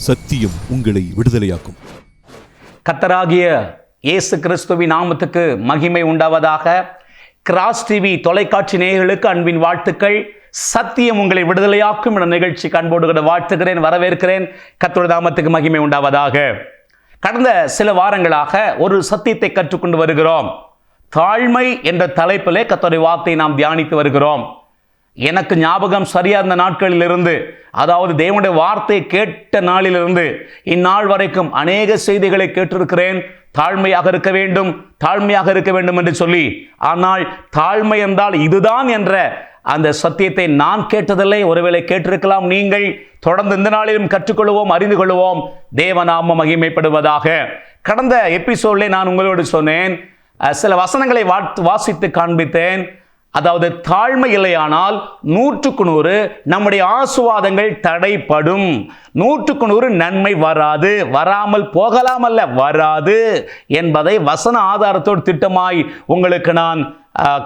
சத்தியம் உங்களை விடுதலையாக்கும். கர்த்தராகிய இயேசு கிறிஸ்துவின் நாமத்துக்கு மகிமை உண்டாவதாக. கிராஸ் டிவி தொலைக்காட்சி நேயர்களுக்கு அன்பின் வாழ்த்துக்கள். சத்தியம் உங்களை விடுதலையாக்கும் என்ற நிகழ்ச்சிக்கு அன்போடு வாழ்த்துகிறேன், வரவேற்கிறேன். கர்த்தருடைய நாமத்துக்கு மகிமை உண்டாவதாக. கடந்த சில வாரங்களாக ஒரு சத்தியத்தை கற்றுக்கொண்டு வருகிறோம். தாழ்மை என்ற தலைப்பிலே கர்த்தருடைய வார்த்தையை நாம் தியானித்து வருகிறோம். எனக்கு ஞாபகம் சரியா இருந்த நாட்களிலிருந்து, அதாவது தேவனுடைய வார்த்தையை கேட்ட நாளிலிருந்து இந்நாள் வரைக்கும் அநேக செய்திகளை கேட்டிருக்கிறேன். தாழ்மையாக இருக்க வேண்டும், தாழ்மையாக இருக்க வேண்டும் என்று சொல்லி. ஆனால் தாழ்மை என்றால் இதுதான் என்ற அந்த சத்தியத்தை நான் கேட்டதில்லை. ஒருவேளை கேட்டிருக்கலாம் நீங்கள். தொடர்ந்து இந்த நாளிலும் கற்றுக்கொள்வோம், அறிந்து கொள்வோம். தேவநாமம் மகிமைப்படுவதாக. கடந்த எபிசோட்ல நான் உங்களோடு சொன்னேன், சில வசனங்களை வாசித்து காண்பித்தேன். அதாவது தாழ்மை இல்லையானால் 100% நம்முடைய ஆசீர்வாதங்கள் தடைப்படும், 100% நன்மை வராது, வராமல் போகலாம் அல்ல, வராது என்பதை வசன ஆதாரத்தோடு திட்டமாய் உங்களுக்கு நான்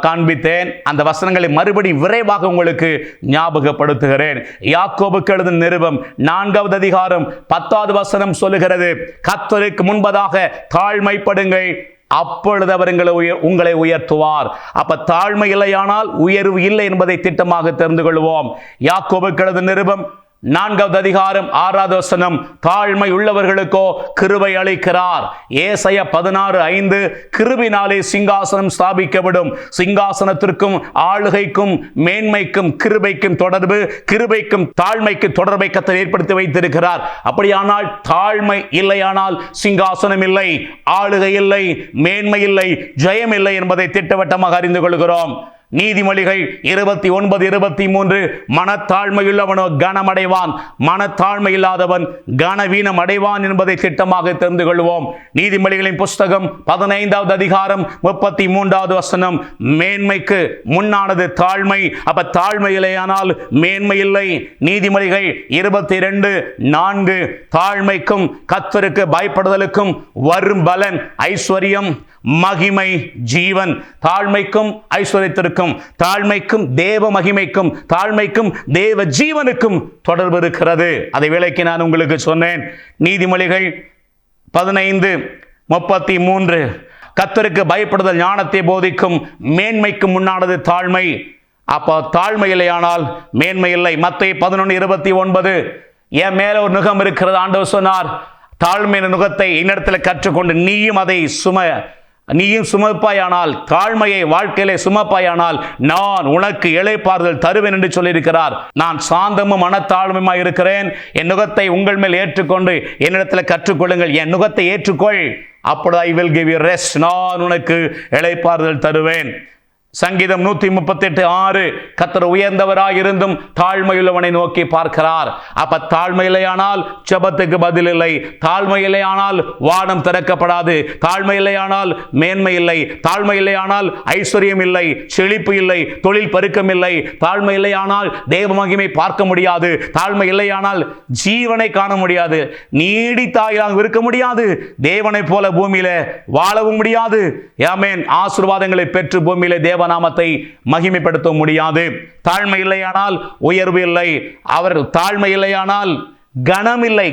காண்பித்தேன். அந்த வசனங்களை மறுபடி விரைவாக உங்களுக்கு ஞாபகப்படுத்துகிறேன். யாக்கோபுக்கு எழுதின நிருபம் 4வது அதிகாரம் 10வது வசனம் சொல்லுகிறது, கர்த்தருக்கு முன்பதாக தாழ்மைப்படுங்கள், அப்பொழுது அவர் உங்களை உயர்த்துவார். அப்ப தாழ்மை இல்லையானால் உயர்வு இல்லை என்பதை திட்டமாக தெரிந்து கொள்வோம். யாக்கோபுக்கு எழுதின நிருபம் 4வது அதிகாரம் 6வது வசனம், தாழ்மை உள்ளவர்களுக்கோ கிருபை அளிக்கிறார். ஏசாயா 16:5, கிருபினாலே சிங்காசனம் ஸ்தாபிக்கப்படும். சிங்காசனத்திற்கும் ஆளுகைக்கும் மேன்மைக்கும் கிருபைக்கும் தொடர்பு, கிருபைக்கும் தாழ்மைக்கு தொடர்பை கர்த்தர் ஏற்படுத்தி வைத்திருக்கிறார். அப்படியானால் தாழ்மை இல்லையானால் சிங்காசனம் இல்லை, ஆளுகை இல்லை, மேன்மை இல்லை, ஜெயம் இல்லை என்பதை திட்டவட்டமாக அறிந்து கொள்கிறோம். நீதிமொழிகள் 29:23, மனத்தாழ்மையுள்ளவனோ கனமடைவான், மனத்தாழ்மை இல்லாதவன் கனவீனம் அடைவான் என்பதை திட்டமாக தெரிந்து கொள்வோம். நீதிமொழிகளின் புஸ்தகம் 15வது அதிகாரம் 33வது வசனம், மேன்மைக்கு முன்னானது தாழ்மை. அப்ப தாழ்மை இல்லையானால் மேன்மை இல்லை. நீதிமொழிகள் 22:4, தாழ்மைக்கும் கர்த்தருக்கு பயப்படுதலுக்கும் வரும் பலன் ஐஸ்வர்யம், மகிமை, ஜீவன். தாழ்மைக்கும் ஐஸ்வர்யத்திற்கும், தாழ்மைக்கும் தேவ மகிமைக்கும், தாழ்மைக்கும் தேவ ஜீவனுக்கும் தொடர்பு இருக்கிறது. அதை விளக்கி நான் உங்களுக்கு சொன்னேன். நீதிமொழிகள் 15:33, கர்த்தருக்கு பயப்படுதல் ஞானத்தை போதிக்கும், மேன்மைக்கு முன்னானது தாழ்மை. அப்போ தாழ்மை இல்லையானால் மேன்மை இல்லை. மத்தேயு 11:29, என் மேல ஒரு நுகம் இருக்கிறது, ஆண்டவர் சொன்னார், தாழ்மையின் நுகத்தை என்னிடத்தில் கற்றுக்கொண்டு நீயும் சுமப்பாயானால், தாழ்மையை வாழ்க்கையிலே சுமப்பாயானால் நான் உனக்கு இளைப்பாறுதல் தருவேன் என்று சொல்லியிருக்கிறார். நான் சாந்தமும் மனத்தாழ்மையுமாய் இருக்கிறேன். என் நுகத்தை உங்கள் மேல் ஏற்றுக்கொண்டு என்னிடத்தில் கற்றுக்கொள்ளுங்கள். என் நுகத்தை ஏற்றுக்கொள், அப்பொழுது I will give you rest. நான் உனக்கு இளைப்பாறுதல் தருவேன். சங்கீதம் 138:6, கர்த்தர் உயர்ந்தவராய் இருந்தும் தாழ்மையுள்ளவனை நோக்கி பார்க்கிறார். அப்ப தாழ்மை இல்லையானால் ஜெபத்துக்கு பதில் இல்லை, தாழ்மை இல்லையானால் வானம் திறக்கப்படாது, தாழ்மை இல்லையானால் மேன்மை இல்லை, தாழ்மை இல்லையானால் ஐஸ்வர்யம் இல்லை, செழிப்பு இல்லை, தொழில் பெருக்கம் இல்லை, தாழ்மை இல்லையானால் தேவ மகிமை பார்க்க முடியாது, தாழ்மை இல்லையானால் ஜீவனை காண முடியாது, நீடித்தாயாக இருக்க முடியாது, தேவனை போல பூமியில வாழவும் முடியாது. ஆமென். ஆசீர்வாதங்களை பெற்று பூமியிலே தேவநாமத்தை மகிமைப்படுத்த முடியாது. தாழ்மை இல்லையானால் உயர்வு இல்லை. அவர் தாழ்மை இல்லையானால் கனமில்லை,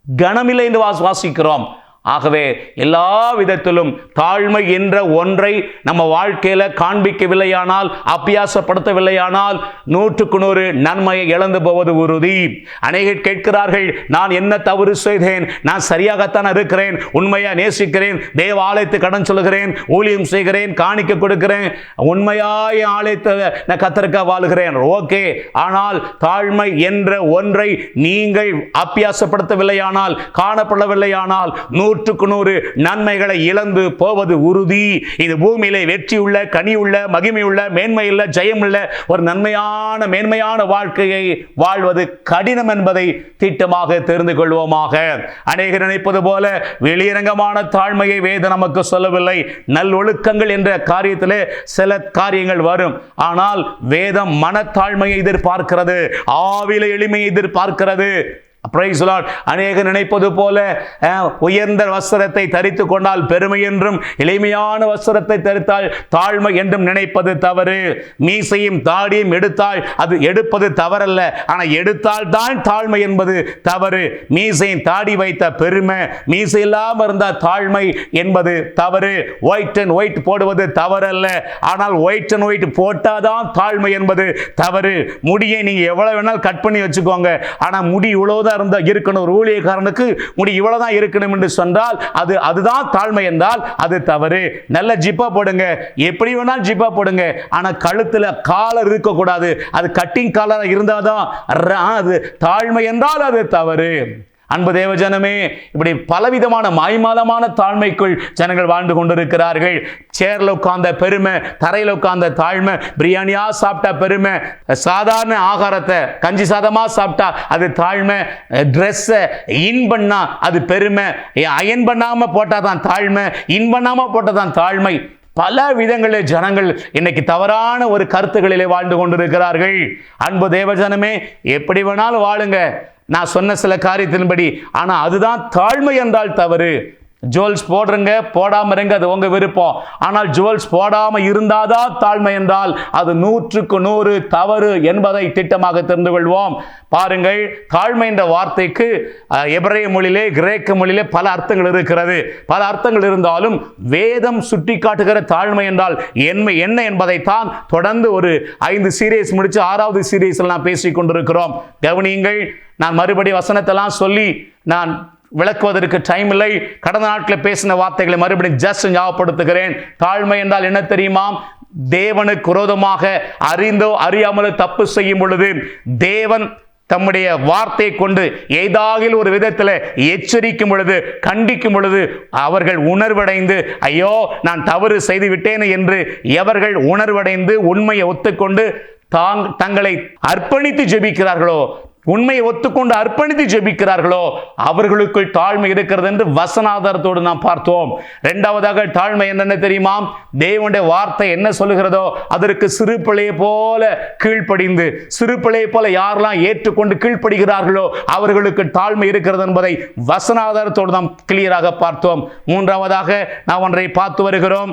கனமில்லை என்று வாசிக்கிறோம். ஆகவே எல்லா விதத்திலும் தாழ்மை என்ற ஒன்றை நம்ம வாழ்க்கையில காண்பிக்கவில்லையானால், அபியாசப்படுத்தவில்லையானால் 100% நன்மையை இழந்து போவது உறுதி. அநேகர் கேட்கிறார்கள், நான் என்ன தவறு செய்தேன்? நான் சரியாகத்தான் இருக்கிறேன், உண்மையா நேசிக்கிறேன், தேவ ஆலயத்தை கடன் சொல்லுகிறேன், ஊழியம் செய்கிறேன், காணிக்க கொடுக்கிறேன், உண்மையாய் ஆலயத்தை நான் கர்த்தருக்காக வாழுகிறேன். ஓகே, ஆனால் தாழ்மை என்ற ஒன்றை நீங்கள் அபியாசப்படுத்தவில்லையானால், காணப்படவில்லையானால் 100% நன்மைகளை இழந்து போவது உறுதி. இது பூமியிலே வெற்றியுள்ள, கனியுள்ள, மகிமையுள்ள, மேன்மையுள்ள, ஜெயமுள்ள ஒரு நன்மையான, மேன்மையான வாழ்க்கையை வாழ்வது கடினம் என்பதை திட்டமாக தெரிந்து கொள்வோமாக. அநேகர் நினைப்பது போல வெளியரங்கமான தாழ்மையை வேதம் நமக்கு சொல்லவில்லை. நல்லொழுக்கங்கள் என்ற காரியத்திலே சில காரியங்கள் வரும். ஆனால் வேதம் மனத்தாழ்மையை எதிர்பார்க்கிறது, ஆவில எளிமையை எதிர்பார்க்கிறது. Praise the Lord. அநேகர் நினைப்பது போல உயர்ந்த வஸ்திரத்தை தரித்து கொண்டால் பெருமை என்றும், எளிமையான வஸ்திரத்தை தரித்தால் தாழ்மை என்றும் நினைப்பது தவறு. மீசையும் தாடியும் அது எடுப்பது தவறல்ல, ஆனால் எடுத்தால் தான் தாழ்மை என்பது தவறு. மீசையும் தாடி வைத்த பெருமை, மீசை இல்லாமல் இருந்தால் தாழ்மை என்பது தவறு. ஒயிட் அண்ட் ஒயிட் போடுவது தவறல்ல, ஆனால் ஒயிட் அண்ட் ஒயிட் போட்டாதான் தாழ்மை என்பது தவறு. முடியை நீங்க எவ்வளவு வேணாலும் கட் பண்ணி வச்சுக்கோங்க, ஆனால் முடி இவ்வளவுதான் இருந்தா இருக்கணும். ஒரு ஊழியக்காரனுக்கு முடி இவ்வளவுதான் இருக்கணும் என்று சொன்னால் அதுதான் தாழ்மை என்றால் அது தவறு. நல்ல ஜிப்பா போடுங்க, எப்படி வேணாலும் ஜிப்பா போடுங்க, ஆனா கழுத்துல காலர் இருக்கக்கூடாது. அது கட்டிங் காலர் இருந்தாதான் அது தாழ்மை என்றால் அது தவறு. அன்பு தேவ ஜனமே, இப்படி பலவிதமான மாய்மாலமான தாழ்மைக்குள் ஜனங்கள் வாழ்ந்து கொண்டிருக்கிறார்கள். சேர்ல உட்கார்ந்த பெருமை, தரையில் உட்கார்ந்த தாழ்மை, பிரியாணியா சாப்பிட்டா பெருமை, சாதாரண ஆகாரத்தை கஞ்சி சாதமா சாப்பிட்டா அது தாழ்மை, ட்ரெஸ்ஸை இன் பண்ணா அது பெருமை, அயன் பண்ணாம போட்டாதான் தாழ்மை, இன் பண்ணாம போட்டாதான் தாழ்மை. பல விதங்களில் ஜனங்கள் இன்னைக்கு தவறான ஒரு கருத்துக்களிலே வாழ்ந்து கொண்டிருக்கிறார்கள். அன்பு தேவஜனமே, எப்படி வேணாலும் வாழுங்க, நான் சொன்ன சில காரியத்தின்படி, ஆனா அதுதான் தாழ்மை என்றால் தவறு. ஜுவல்ஸ் போடுறங்க, போடாம இருங்க, அது உங்க விருப்பம். ஆனால் ஜுவல்ஸ் போடாம இருந்தாதான் தாழ்மை என்றால் அது 100க்கு 100 தவறு என்பதை திட்டமாக தெரிந்து கொள்வோம். பாருங்கள், தாழ்மை என்ற வார்த்தைக்கு எபிரேய மொழியிலே, கிரேக்க மொழியிலே பல அர்த்தங்கள் இருக்கிறது. பல அர்த்தங்கள் இருந்தாலும் வேதம் சுட்டி காட்டுகிற தாழ்மை என்றால் என்ன என்பதைத்தான் தொடர்ந்து ஒரு 5 சீரீஸ் முடிச்சு 6வது சீரீஸில் நாம் பேசிக் கொண்டிருக்கிறோம். கவனியுங்கள், நான் மறுபடி வசனத்தெல்லாம் சொல்லி நான் விளக்குவதற்கு டைம் இல்லை. கடந்த நாட்களில் பேசின வார்த்தைகளை மறுபடியும் ஜஸ்ட் ஞாபகப்படுத்துகிறேன். தாழ்மை என்றால் என்ன தெரியுமா? தேவனுக்கு விரோதமாக அறிந்தோ அறியாமலோ தப்பு செய்யும் பொழுது தேவன் தம்முடைய வார்த்தை கொண்டு ஏதாவது ஒரு விதத்தில் எச்சரிக்கும் பொழுது, கண்டிக்கும் பொழுது அவர்கள் உணர்வடைந்து ஐயோ நான் தவறு செய்து விட்டேன் என்று எவர்கள் உணர்வடைந்து உண்மையை ஒத்துக்கொண்டு தங்களை அர்ப்பணித்து ஜெபிக்கிறார்களோ, உண்மையை ஒத்துக்கொண்டு அர்ப்பணித்து ஜெபிக்கிறார்களோ அவர்களுக்குள் தாழ்மை இருக்கிறது என்று வசனாதாரத்தோடு நாம் பார்த்தோம். இரண்டாவதாக தாழ்மை என்னென்ன தெரியுமா? தேவனுடைய வார்த்தை என்ன சொல்லுகிறதோ அதற்கு சிறு பிள்ளையை போல கீழ்ப்படிந்து, சிறு பிள்ளையை போல யாரெல்லாம் ஏற்றுக்கொண்டு கீழ்ப்படுகிறார்களோ அவர்களுக்கு தாழ்மை இருக்கிறது என்பதை வசனாதாரத்தோடு நாம் கிளியராக பார்த்தோம். மூன்றாவதாக நாம் ஒன்றை பார்த்து வருகிறோம்.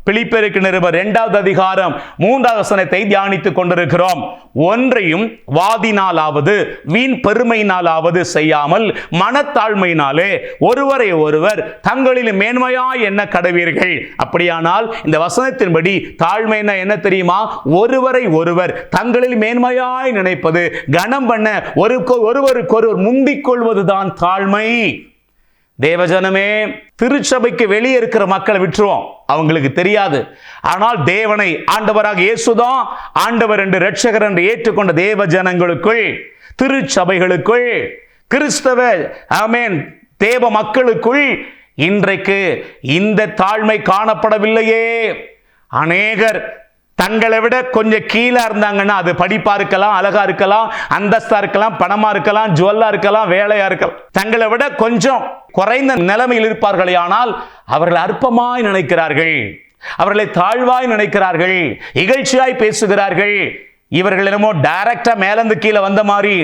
பிலிப்பியருக்கு நிருபர் 2வது அதிகாரம் 3வது வசனத்தை தியானித்துக் கொண்டிருக்கிறோம். ஒன்றையும் வாதினாலாவது வீண் பெருமையினாலாவது செய்யாமல் மனத்தாழ்மையினாலே ஒருவரை ஒருவர் தங்களில் மேன்மையாய் எண்ண கடவீர்கள். அப்படியானால் இந்த வசனத்தின்படி தாழ்மைனா என்ன தெரியுமா? ஒருவரை ஒருவர் தங்களில் மேன்மையாய் நினைப்பது, கனம் பண்ண, ஒருவருக்கொருவர் முந்திக் கொள்வதுதான் தாழ்மை. தேவஜனமே, திருச்சபைக்கு வெளியே இருக்கிற மக்களை விட்டுருவோம், அவங்களுக்கு தெரியாது. ஆனால் தேவனை, ஆண்டவராக இயேசுதான் ஆண்டவர் என்று இரட்சகர் என்று ஏற்றுக்கொண்ட தேவ ஜனங்களுக்குள், திருச்சபைகளுக்குள், கிறிஸ்தவ ஆமென் தேவ மக்களுக்குள் இன்றைக்கு இந்த தாழ்மை காணப்படவில்லையே. அநேகர் தங்களை விட கொஞ்சம் கீழே இருந்தாங்கன்னா, அது படிப்பா இருக்கலாம், அழகா இருக்கலாம், அந்தஸ்தா இருக்கலாம், பணமா இருக்கலாம், ஜுவல்லா இருக்கலாம், வேலையா இருக்கலாம், தங்களை விட கொஞ்சம் குறைந்த நிலைமையில் இருப்பார்களே, ஆனால் அவர்கள் அற்பமாய் நினைக்கிறார்கள், அவர்களை தாழ்வாய் நினைக்கிறார்கள், இகழ்ச்சியாய் பேசுகிறார்கள். இவர்கள் என்னமோ டைரக்டா மேலந்து கீழே வந்த மாதிரி,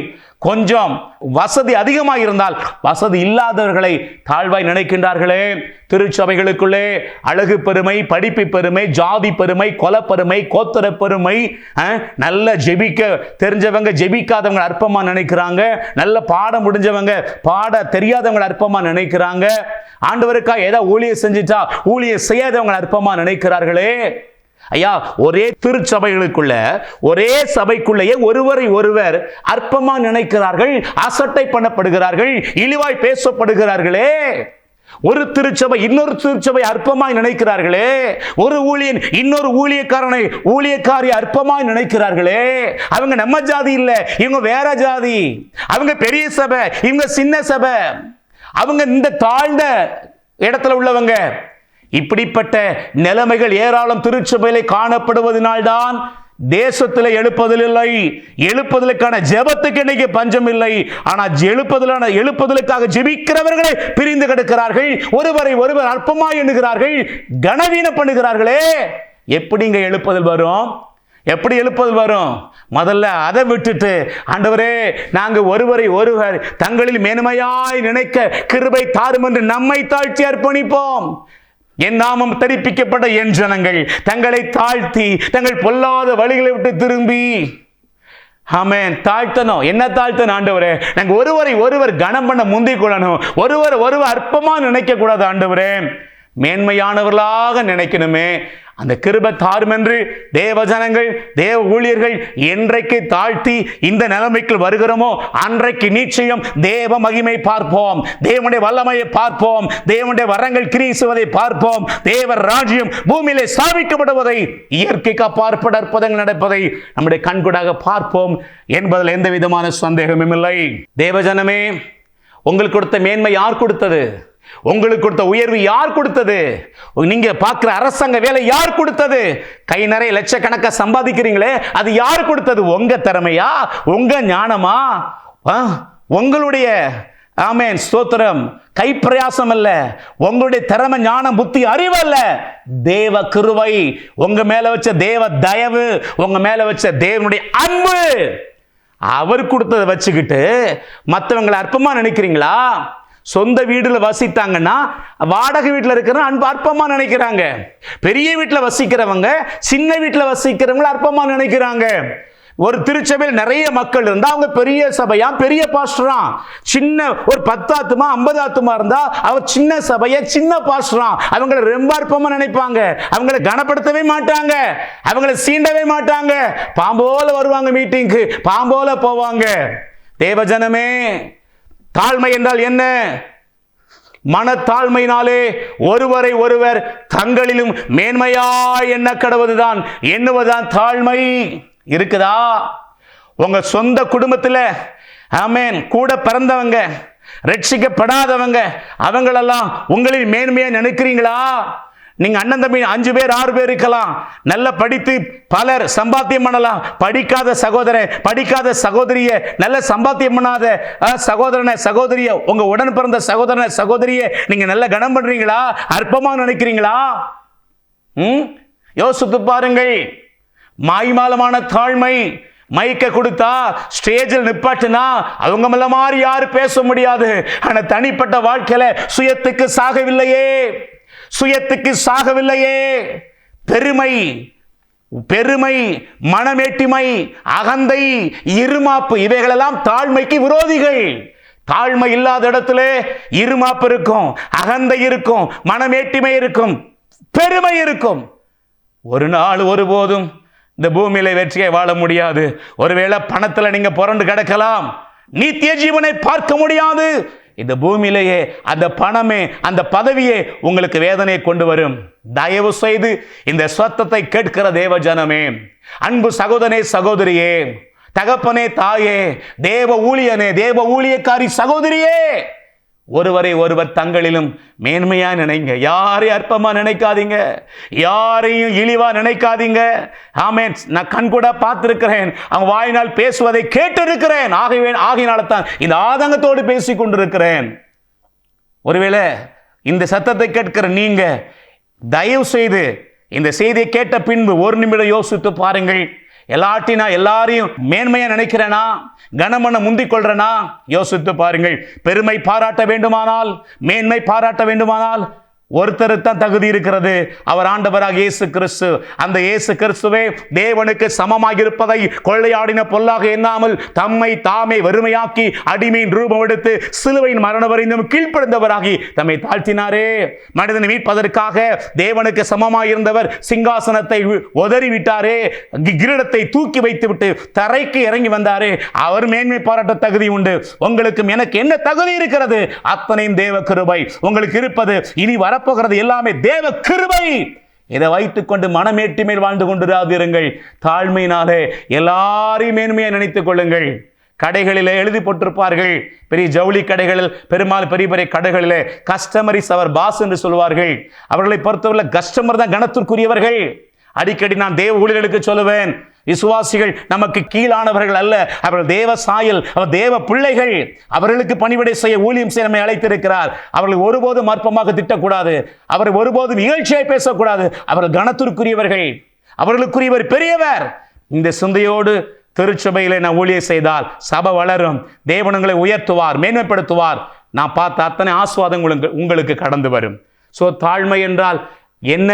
கொஞ்சம் வசதி அதிகமாக இருந்தால் வசதி இல்லாதவர்களை தாழ்வாய் நினைக்கின்றார்களே. திருச்சபைகளுக்குள்ளே அழகு பெருமை, படிப்பு பெருமை, ஜாதி பெருமை, கொலை பெருமை, கோத்திர பெருமை, நல்ல ஜெபிக்க தெரிஞ்சவங்க ஜெபிக்காதவங்க அற்பமா நினைக்கிறாங்க, நல்ல பாடம் முடிஞ்சவங்க பாட தெரியாதவங்க அற்பமா நினைக்கிறாங்க, ஆண்டவருக்காக ஏதாவது ஊழியம் செஞ்சுட்டா ஊழியம் செய்யாதவங்க அற்பமா நினைக்கிறார்களே. ஐயா, ஒரே திருச்சபைகளுக்குள்ள, ஒரே சபைக்குள்ளேயே ஒருவரை ஒருவர் அற்பமா நினைக்கிறார்கள், அசட்டை பண்ணப்படுகிறார்கள், இழிவாய் பேசப்படுகிறார்களே. ஒரு திருச்சபை இன்னொரு திருச்சபை அற்பமாய் நினைக்கிறார்களே. ஒரு ஊழியன் இன்னொரு ஊழியக்காரனை, ஊழியக்காரி அற்பமாய் நினைக்கிறார்களே. அவங்க நம்ம ஜாதி இல்ல, இவங்க வேற ஜாதி, அவங்க பெரிய சபை, இவங்க சின்ன சபை, அவங்க இந்த தாழ்ந்த இடத்துல உள்ளவங்க. இப்படிப்பட்ட நிலைமைகள் ஏராளம் திருச்சபையிலே காணப்படுவதனால்தான் தேசத்தில் எழுப்பதில்லை. எழுப்பதற்கான ஜெபத்துக்கு இன்னைக்கு பஞ்சம் இல்லை. ஆனால் எழுப்பதற்காக ஜெபிக்கிறவர்களை பிரிந்து கிடக்கிறார்கள், ஒருவரை ஒருவர் அற்பமாய் எண்ணுகிறார்கள், கனவீனம் பண்ணுகிறார்களே. எப்படிங்க எழுப்புதல் வரும்? எப்படி எழுப்புதல் வரும்? முதல்ல அதை விட்டுட்டு, ஆண்டவரே நாங்க ஒருவரை ஒருவர் தங்களில் மேன்மையாய் நினைக்க கிருபை தாரும் என்று நம்மை தாழ்த்தி அர்ப்பணிப்போம். என் நாமம் தரிப்பிக்கப்பட்ட என் ஜனங்கள் தங்களை தாழ்த்தி தங்கள் பொல்லாத வழிகளை விட்டு திரும்பி, ஆமென், தாழ்த்தணும். என்ன தாழ்த்தணும் ஆண்டவரே? நாங்க ஒருவரை ஒருவர் கனம் பண்ண முந்திக் கொள்ளணும். ஒருவர் அற்பமா நினைக்க கூடாது ஆண்டவரே, மேன்மையானவர்களாக நினைக்கணுமே. அந்த கிருபை தாரும் என்று தேவ ஜனங்கள், தேவ ஊழியர்கள் என்றைக்கு தாழ்த்தி இந்த நிலைமைக்கு வருகிறோமோ அன்றைக்கு நிச்சயம் தேவ மகிமை பார்ப்போம், தேவனுடைய வல்லமையை பார்ப்போம், தேவனுடைய வரங்கள் கிரீசுவதை பார்ப்போம், தேவ ராஜ்யம் பூமியிலே ஸ்தாபிக்கப்படுவதை, இயற்கைக்கு அப்பாற்பட்ட அற்புதங்கள் நடப்பதை நம்முடைய கண்கூடாக பார்ப்போம் என்பதில் எந்த விதமான சந்தேகமும் இல்லை. தேவ ஜனமே, உங்களுக்கு கொடுத்த மேன்மை யார் கொடுத்தது? உங்களுக்கு கொடுத்த உயர்வு யார் கொடுத்தது? நீங்க பார்க்கிற அரசாங்க வேலை யார் கொடுத்தது? கை நிறைய லட்சக்கணக்கா சம்பாதிக்கிறீங்களே, அது யார் கொடுத்தது? உங்க திறமையா? உங்க ஞானமா? உங்களுடைய, ஆமென், ஸ்தோத்திரம், கைப்பிரயாசம் அல்ல, உங்களுடைய திறமை, ஞானம், புத்தி, அறிவு அல்ல, தேவ கிருபை, உங்க மேல வச்ச தேவ தயவு, உங்க மேல வச்ச தேவனுடைய அன்பு. அவர் கொடுத்ததை வச்சுக்கிட்டு மற்றவங்களை அற்பமா நினைக்கிறீங்களா? சொந்த வீடுல வசித்தாங்கன்னா வாடகை வீட்டில் இருக்கிற அற்பமா நினைக்கிறாங்க. பெரிய வீட்டில் வசிக்கிறவங்க சின்ன வீட்டில் வசிக்கிறவங்க அற்பமா நினைக்கிறாங்க. ஒரு திருச்சபையில் நிறைய மக்கள் இருந்தா அவங்க பெரிய சபையா, பெரிய பாஸ்டரா. சின்ன ஒரு 10 ஆத்துமா 50 ஆத்துமா இருந்தா அவர் சின்ன சபையா, சின்ன பாஸ்டரா. அவங்களை ரொம்ப அற்பமா நினைப்பாங்க. அவங்களை கனப்படுத்தவே மாட்டாங்க, அவங்களை சீண்டவே மாட்டாங்க. பாம்போல வருவாங்க மீட்டிங்க்கு, பாம்போல போவாங்க. தேவஜனமே, தாழ்மை என்றால் என்ன? மனத்தாழ்மையினாலே ஒருவரை ஒருவர் தங்களிலும் மேன்மையாய் எண்ண கடவுதுதான், எண்ணுவதுதான் தாழ்மை. இருக்குதா? உங்க சொந்த குடும்பத்தில், ஆமென், கூட பிறந்தவங்க, ரட்சிக்கப்படாதவங்க, அவங்களெல்லாம் உங்களில் மேன்மையா நினைக்கிறீங்களா? நீங்க அண்ணன் தம்பி 5 பேர் 6 பேர் இருக்கலாம், நல்லா படித்து பலர் சம்பாத்தியம் பண்ணலாம். படிக்காத சகோதரன், படிக்காத சகோதரிய, நல்ல சம்பாத்தியம் பண்ணாத சகோதரனை, சகோதரிய, உங்க உடன் பிறந்த சகோதரனை, சகோதரிய நீங்க நல்ல கனம் பண்றீங்களா? அற்பமா நினைக்கிறீங்களா? யோசித்து பாருங்கள். மாய்மாலமான தாழ்மை. மைக்க கொடுத்தா, ஸ்டேஜில் நிப்பாட்டினா அவங்க மேல மாதிரி யாரும் பேச முடியாது. ஆனா தனிப்பட்ட வாழ்க்கையில சுயத்துக்கு சாகவில்லையே, சுயத்துக்கு சாகவில்லையே. பெருமை, பெருமை, மனமேட்டிமை, அகந்தை, இருமாப்பு, இவைகளெல்லாம் தாழ்மைக்கு விரோதிகள். தாழ்மை இல்லாத இடத்துல இருமாப்பு இருக்கும், அகந்தை இருக்கும், மனமேட்டிமை இருக்கும், பெருமை இருக்கும். ஒரு நாள் ஒருபோதும் இந்த பூமியில வெற்றியை வாழ முடியாது. ஒருவேளை பணத்துல நீங்க புரண்டு கிடக்கலாம், நித்திய ஜீவனை பார்க்க முடியாது. இந்த பூமியிலேயே அந்த பணமே, அந்த பதவியே உங்களுக்கு வேதனையை கொண்டு வரும். தயவு செய்து இந்த சத்தத்தை கேட்கிற தேவ ஜனமே, அன்பு சகோதரனே, சகோதரியே, தகப்பனே, தாயே, தேவ ஊழியனே, தேவ ஊழியக்காரி சகோதரியே, ஒருவரை ஒருவர் தங்களிலும் மேன்மையா நினைங்க. யாரையும் அற்பமா நினைக்காதீங்க, யாரையும் இழிவா நினைக்காதீங்க. ஆமென். நான் கண்கூட பார்த்திருக்கிறேன், அவங்க வாயினால் பேசுவதை கேட்டிருக்கிறேன். ஆகையினால தான் இந்த ஆதங்கத்தோடு பேசிக் கொண்டிருக்கிறேன். ஒருவேளை இந்த சத்தத்தை கேட்கிற நீங்க தயவு செய்து இந்த செய்தியை கேட்ட பின்பு ஒரு நிமிடம் யோசித்து பாருங்கள். எல்லாரையும் மேன்மையா நினைக்கிறேனா, கனமன முந்திக் கொள்றேனா? யோசித்து பாருங்கள். பெருமை பாராட்ட வேண்டுமானால், மேன்மை பாராட்ட வேண்டுமானால் ஒருத்தர் தான் தகுதி இருக்கிறது, அவர் ஆண்டவராக இயேசு கிறிஸ்து. அந்த இயேசு கிறிஸ்துவே தேவனுக்கு சமமாக இருப்பதை கொள்ளையாடின பொல்லாக எண்ணாமல் தம்மை தாமே வெறுமையாக்கி அடிமையின் ரூபம் எடுத்து சிலுவையின் மரண வரைந்தும் கீழ்ப்படிந்தவராகி தம்மை தாழ்த்தினாரே. மனிதனை மீட்பதற்காக தேவனுக்கு சமமாக இருந்தவர் சிங்காசனத்தை உதறி விட்டாரே, கிரீடத்தை தூக்கி வைத்து விட்டு தரைக்கு இறங்கி வந்தாரே. அவர் மேன்மை பாராட்ட தகுதி உண்டு. உங்களுக்கும் எனக்கு என்ன தகுதி இருக்கிறது? அத்தனையும் தேவ கிருபை. உங்களுக்கு இருப்பது, இனி வரப்போகிறது எல்லாமே தேவ கிருபை. இதை வைத்துக் கொண்டு மனமேட்டிமையில் வாழ்ந்து கொண்டிராதிருங்கள். தாழ்மையினாலே எல்லாரையும் மேன்மையை நினைத்துக் கொள்ளுங்கள். கடைகளில் எழுதி போட்டிருப்பார்கள், பெரிய ஜவுளி கடைகளில், பெரும்பாலும் பெரிய பெரிய கடைகளில் கஸ்டமர் இஸ் அவர் பாஸ் என்று சொல்வார்கள். அவர்களை பொறுத்தவரை கஸ்டமர் தான் கனத்திற்குரியவர்கள். அடிக்கடி நான் தேவ ஊழியர்களுக்கு சொல்லுவேன், விசுவாசிகள் நமக்கு கீழானவர்கள் அல்ல, அவர்கள் தேவ சாயல், அவர் தேவ பிள்ளைகள். அவர்களுக்கு பணிவிடை செய்ய, ஊழியம் செய்ய நம்மை அழைத்திருக்கிறார். அவர்கள் ஒருபோதும் அற்பமாக திட்டக்கூடாது, அவர் ஒருபோதும் இகழ்ச்சியை பேசக்கூடாது. அவர்கள் கனத்திற்குரியவர்கள், அவர்களுக்குரியவர் பெரியவர். இந்த சிந்தையோடு திருச்சபையிலே நான் ஊழியம் செய்தால் சபை வளரும், தேவனங்களை உயர்த்துவார், மேன்மைப்படுத்துவார். நான் பார்த்த அத்தனை ஆசீர்வாதம் உங்களுக்கு கடந்து வரும். ஸோ தாழ்மை என்றால் என்ன?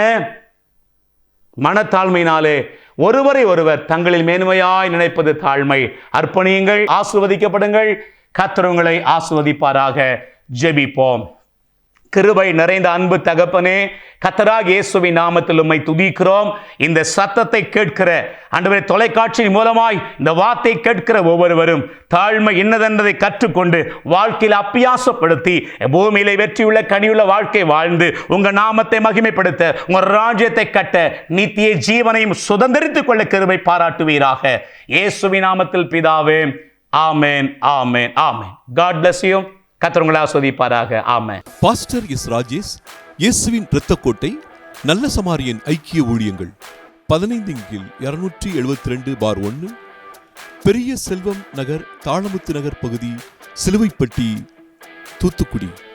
மனத்தாழ்மையினாலே ஒருவரை ஒருவர் தங்களில் மேன்மையாய் நினைப்பது தாழ்மை. அர்ப்பணியுங்கள், ஆசீர்வதிக்கப்படுங்கள். கர்த்தர் உங்களை ஆசீர்வதிப்பாராக. ஜெபிப்போம். கிருபை நிறைந்த அன்பு தகப்பனே, கர்த்தராகிய இயேசுவின் நாமத்தில் உம்மை துதிக்கிறோம். இந்த சத்தத்தை கேட்கிற ஆண்டவரே, தொலைக்காட்சியின் மூலமாய் இந்த வார்த்தை கேட்கிற ஒவ்வொருவரும் தாழ்மை என்னதென்றதை கற்றுக்கொண்டு வாழ்க்கையில் அப்பியாசப்படுத்தி பூமியிலே வெற்றியுள்ள கனியுள்ள வாழ்க்கை வாழ்ந்து உங்க நாமத்தை மகிமைப்படுத்த, உங்க ராஜ்யத்தை கட்ட, நித்திய ஜீவனையும் சுதந்திரித்துக் கொள்ள கிருபை பாராட்டுவீராக. இயேசுவின் நாமத்தில் பிதாவே, ஆமென், ஆமென், ஆமென். God bless you. கர்த்தர் உங்களை ஆசீர்வதிப்பாராக. ஆமென். பாஸ்டர் எஸ் ராஜேஷ், இயேசுவின் இரத்தக்கோட்டை, நல்ல சமாரியன் ஐக்கிய ஊழியங்கள், 15/272/1, பெரிய செல்வம் நகர், தாளமுத்து நகர் பகுதி, சிலுவைப்பட்டி, தூத்துக்குடி.